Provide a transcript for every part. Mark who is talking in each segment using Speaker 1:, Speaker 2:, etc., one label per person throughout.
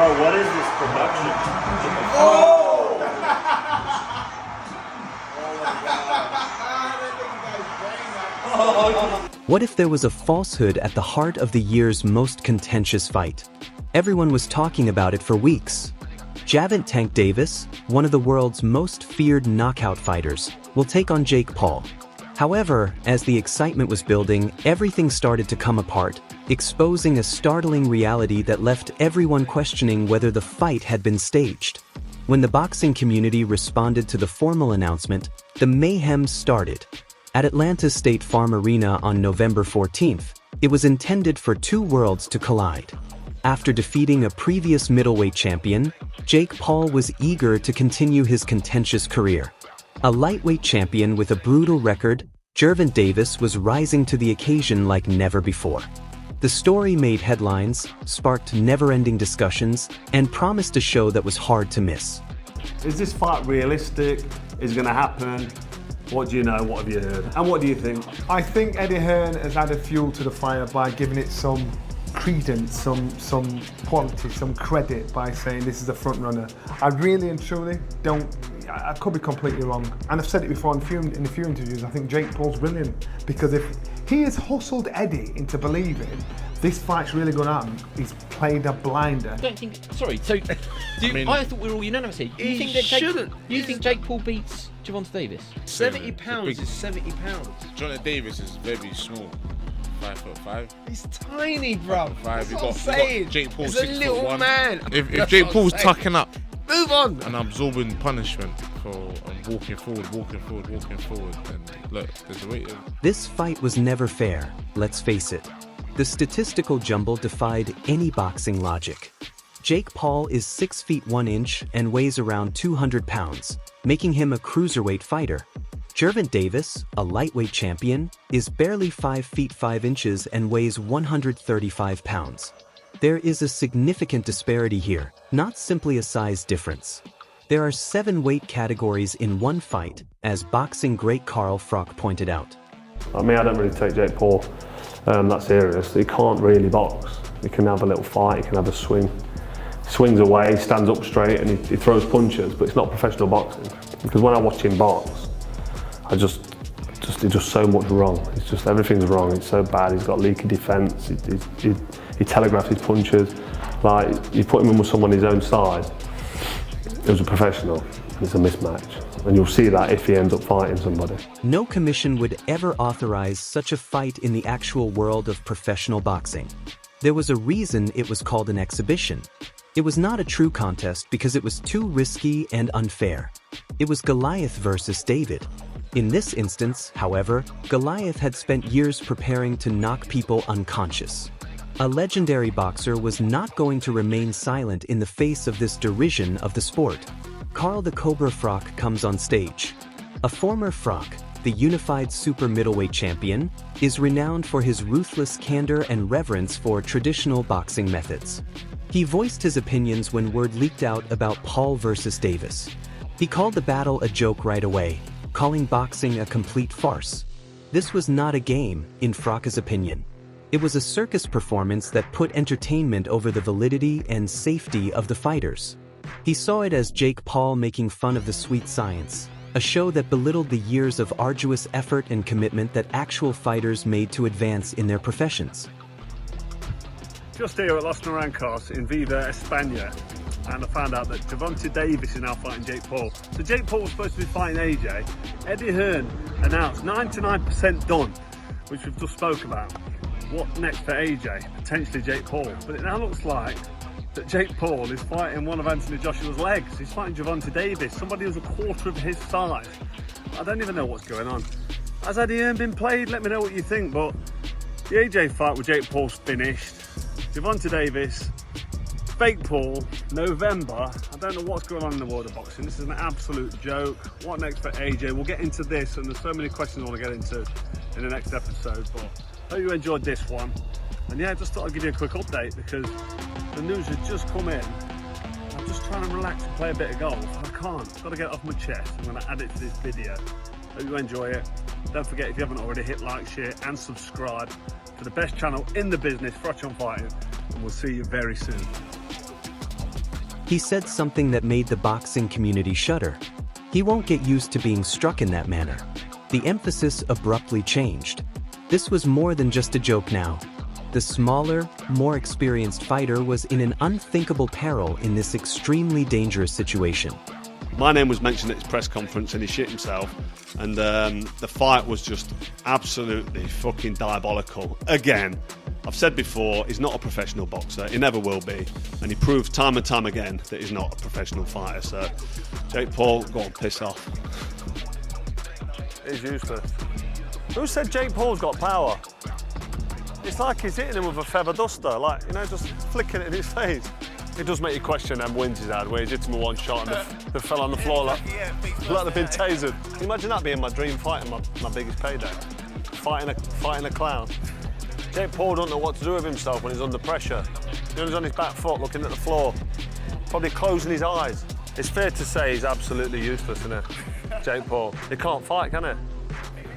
Speaker 1: Bro, what is this production?
Speaker 2: Oh!
Speaker 3: What if there was a falsehood at the heart of the year's most contentious fight? Everyone was talking about it for weeks. Gervonta Tank Davis, one of the world's most feared knockout fighters, will take on Jake Paul. However, as the excitement was building, everything started to come apart, exposing a startling reality that left everyone questioning whether the fight had been staged. When the boxing community responded to the formal announcement, the mayhem started. At Atlanta's State Farm Arena on November 14th, it was intended for two worlds to collide. After defeating a previous middleweight champion, Jake Paul was eager to continue his contentious career. A lightweight champion with a brutal record, Gervonta Davis was rising to the occasion like never before. The story made headlines, sparked never-ending discussions, and promised a show that was hard to miss.
Speaker 1: Is this fight realistic? Is it going to happen? What do you know? What have you heard? And what do you think?
Speaker 2: I think Eddie Hearn has added fuel to the fire by giving it some credence, some quality, some credit by saying this is a front runner. I really and truly don't. I could be completely wrong, and I've said it before in a few interviews. I think Jake Paul's brilliant because if he has hustled Eddie into believing this fight's really going to happen, he's played a blinder.
Speaker 4: I don't think. Sorry. So, I thought we were all unanimous here. You think that Jake Paul beats Gervonta Davis?
Speaker 5: 70 pounds is 70 pounds. Gervonta Davis is very small. 5'5".
Speaker 2: He's tiny, bro.
Speaker 5: That's
Speaker 2: what I'm saying.
Speaker 5: Jake Paul
Speaker 2: He's a little
Speaker 5: 6'1".
Speaker 2: man.
Speaker 5: If Jake Paul's tucking up,
Speaker 2: move on,
Speaker 5: and absorbing punishment for walking forward, then look, there's a way.
Speaker 3: This fight was never fair, let's face it. The statistical jumble defied any boxing logic. Jake Paul is 6 feet 1 inch and weighs around 200 pounds, making him a cruiserweight fighter. Gervonta Davis, a lightweight champion, is barely 5 feet 5 inches and weighs 135 pounds. There is a significant disparity here, not simply a size difference. There are 7 weight categories in one fight, as boxing great Froch pointed out.
Speaker 6: I mean, I don't really take Jake Paul that serious. He can't really box. He can have a little fight, he can have a swing. Swings away, stands up straight, and he throws punches, but it's not professional boxing. Because when I watch him box, it's just so much wrong. It's just everything's wrong. It's so bad. He's got leaky defence. He telegraphs his punches. Like, you put him in with someone his own size. It was a professional. It's a mismatch, and you'll see that if he ends up fighting somebody.
Speaker 3: No commission would ever authorize such a fight in the actual world of professional boxing. There was a reason it was called an exhibition. It was not a true contest because it was too risky and unfair. It was Goliath versus David. In this instance, however, Goliath had spent years preparing to knock people unconscious. A legendary boxer was not going to remain silent in the face of this derision of the sport. Carl the Cobra Froch comes on stage. A former Froch, the unified super middleweight champion, is renowned for his ruthless candor and reverence for traditional boxing methods. He voiced his opinions when word leaked out about Paul versus Davis. He called the battle a joke right away, calling boxing a complete farce. This was not a game, in Froch's opinion. It was a circus performance that put entertainment over the validity and safety of the fighters. He saw it as Jake Paul making fun of the sweet science, a show that belittled the years of arduous effort and commitment that actual fighters made to advance in their professions.
Speaker 7: Just here at Los Naranjos in Viva, España, and I found out that Gervonta Davis is now fighting Jake Paul. So Jake Paul was supposed to be fighting AJ. Eddie Hearn announced 99% done, which we've just spoke about. What next for AJ? Potentially Jake Paul. But it now looks like that Jake Paul is fighting one of Anthony Joshua's legs. He's fighting Gervonta Davis, somebody who's a quarter of his size. I don't even know what's going on. Has Eddie Hearn been played? Let me know what you think, but the AJ fight with Jake Paul's finished. Gervonta Davis, fake Paul, November. I don't know what's going on in the world of boxing. This is an absolute joke. What next for AJ? We'll get into this, and there's so many questions I want to get into in the next episode, but I hope you enjoyed this one. And yeah, I just thought I'd give you a quick update because the news has just come in. I'm just trying to relax and play a bit of golf. I can't. I've got to get it off my chest. I'm going to add it to this video. Hope you enjoy it. Don't forget, if you haven't already, hit like, share and subscribe to the best channel in the business, Froch on Fighting, and we'll see you very soon.
Speaker 3: He said something that made the boxing community shudder. He won't get used to being struck in that manner. The emphasis abruptly changed. This was more than just a joke now. The smaller, more experienced fighter was in an unthinkable peril in this extremely dangerous situation.
Speaker 1: My name was mentioned at his press conference and he shit himself, and the fight was just absolutely fucking diabolical. Again, I've said before, he's not a professional boxer, he never will be, and he proves time and time again that he's not a professional fighter. So, Jake Paul, go on, piss off.
Speaker 6: He's useless. Who said Jake Paul's got power? It's like he's hitting him with a feather duster, like, you know, just flicking it in his face. It does make you question them wins he's had, where he's hit him with one shot and they fell on the floor like they've been tasered. Can you imagine that being my dream fight and my biggest payday? Fighting a clown. Jake Paul don't know what to do with himself when he's under pressure. He's on his back foot looking at the floor, probably closing his eyes. It's fair to say he's absolutely useless, isn't it? Jake Paul. He can't fight, can he?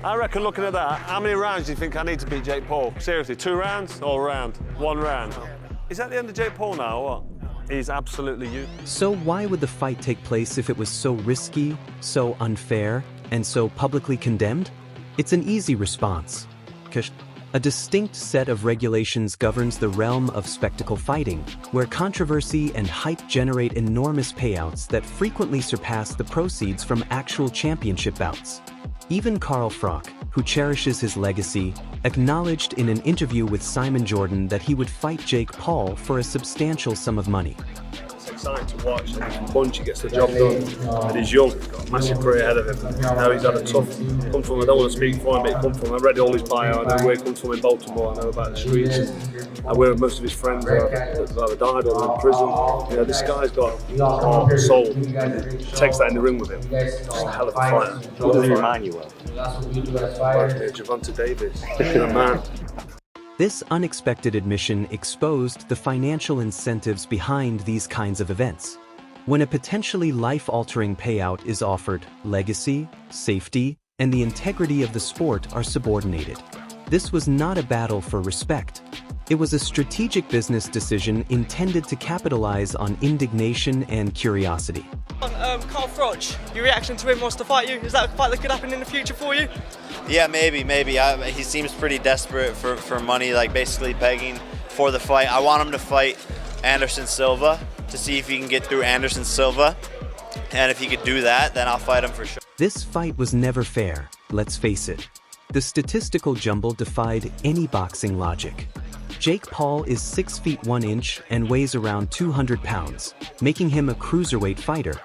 Speaker 6: I reckon looking at that, how many rounds do you think I need to beat Jake Paul? Seriously, 2 rounds or a round? 1 round? Is that the end of Jake Paul now or what? He's absolutely useless.
Speaker 3: So why would the fight take place if it was so risky, so unfair, and so publicly condemned? It's an easy response. A distinct set of regulations governs the realm of spectacle fighting, where controversy and hype generate enormous payouts that frequently surpass the proceeds from actual championship bouts. Even Carl Froch, who cherishes his legacy, acknowledged in an interview with Simon Jordan that he would fight Jake Paul for a substantial sum of money.
Speaker 6: It's exciting to watch, and he can punch, he gets the job done, and he's young, he's got a massive career ahead of him. Now he's had a tough, come from, I don't want to speak for him, but he come from, I read all his bio, I know where he comes from in Baltimore, I know about the streets, and where most of his friends have either died or are in prison. You know, this guy's got heart and soul, and he takes that in the ring with him. He's a hell of a fighter.
Speaker 8: What does he remind you of?
Speaker 6: Gervonta Davis, a man.
Speaker 3: This unexpected admission exposed the financial incentives behind these kinds of events. When a potentially life-altering payout is offered, legacy, safety, and the integrity of the sport are subordinated. This was not a battle for respect. It was a strategic business decision intended to capitalize on indignation and curiosity.
Speaker 9: Carl Froch, your reaction to him wants to fight you? Is that a fight that could happen in the future for you?
Speaker 8: Yeah, maybe. He seems pretty desperate for money, like basically begging for the fight. I want him to fight Anderson Silva to see if he can get through Anderson Silva. And if he could do that, then I'll fight him for sure.
Speaker 3: This fight was never fair, let's face it. The statistical jumble defied any boxing logic. Jake Paul is 6 feet 1 inch and weighs around 200 pounds, making him a cruiserweight fighter.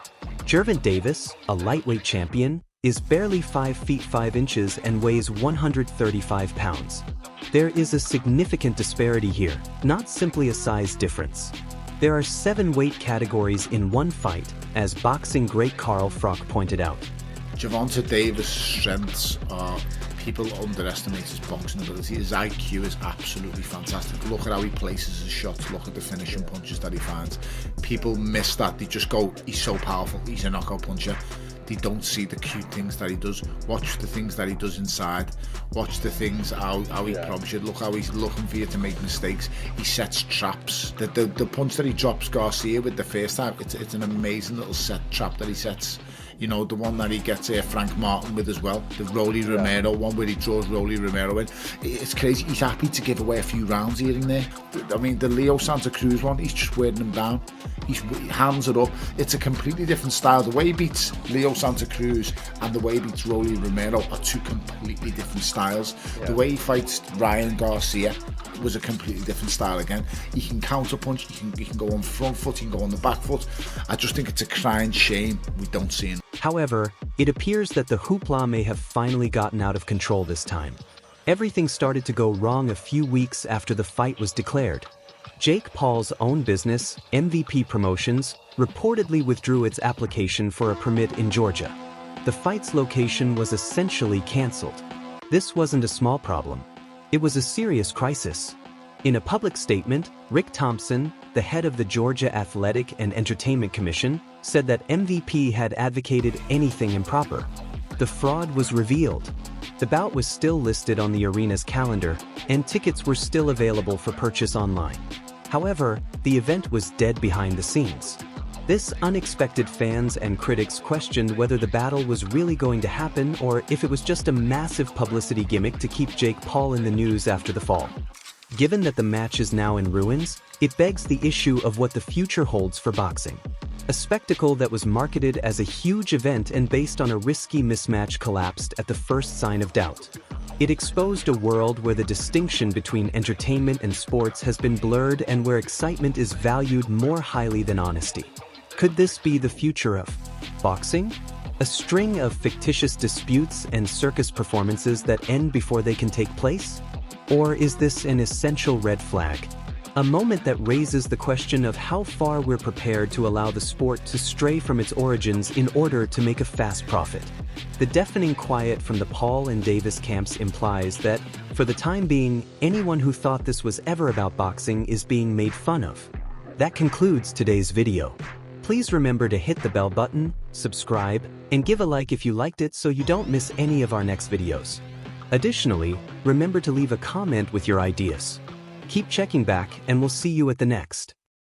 Speaker 3: Gervonta Davis, a lightweight champion, is barely 5 feet 5 inches and weighs 135 pounds. There is a significant disparity here, not simply a size difference. There are 7 weight categories in one fight, as boxing great Carl Froch pointed out.
Speaker 10: Gervonta Davis' strengths are people underestimate his boxing ability. His IQ is absolutely fantastic. Look at how he places his shots, look at the finishing punches that he finds. People miss that, they just go, he's so powerful, he's a knockout puncher. They don't see the cute things that he does. Watch the things that he does inside. Watch the things, how he probs you. Look how he's looking for you to make mistakes. He sets traps. The punch that he drops Garcia with the first time, it's an amazing little set trap that he sets. You know, the one that he gets Frank Martin with as well, the Rolly Romero one where he draws Rolly Romero in. It's crazy. He's happy to give away a few rounds here and there. I mean, the Leo Santa Cruz one, he's just wearing him down. He hands it up. It's a completely different style. The way he beats Leo Santa Cruz and the way he beats Rolly Romero are 2 completely different styles. The way he fights Ryan Garcia was a completely different style again. He can counter punch, he can go on front foot, he can go on the back foot. I just think it's a crying shame we don't see him.
Speaker 3: However, it appears that the hoopla may have finally gotten out of control this time. Everything started to go wrong a few weeks after the fight was declared. Jake Paul's own business, MVP Promotions, reportedly withdrew its application for a permit in Georgia. The fight's location was essentially cancelled. This wasn't a small problem. It was a serious crisis. In a public statement, Rick Thompson, the head of the Georgia Athletic and Entertainment Commission, said that MVP had advocated anything improper. The fraud was revealed. The bout was still listed on the arena's calendar, and tickets were still available for purchase online. However, the event was dead behind the scenes. This unexpected fans and critics questioned whether the battle was really going to happen or if it was just a massive publicity gimmick to keep Jake Paul in the news after the fall. Given that the match is now in ruins, it begs the issue of what the future holds for boxing. A spectacle that was marketed as a huge event and based on a risky mismatch collapsed at the first sign of doubt. It exposed a world where the distinction between entertainment and sports has been blurred and where excitement is valued more highly than honesty. Could this be the future of boxing? A string of fictitious disputes and circus performances that end before they can take place? Or is this an essential red flag? A moment that raises the question of how far we're prepared to allow the sport to stray from its origins in order to make a fast profit. The deafening quiet from the Paul and Davis camps implies that, for the time being, anyone who thought this was ever about boxing is being made fun of. That concludes today's video. Please remember to hit the bell button, subscribe, and give a like if you liked it so you don't miss any of our next videos. Additionally, remember to leave a comment with your ideas. Keep checking back and we'll see you at the next.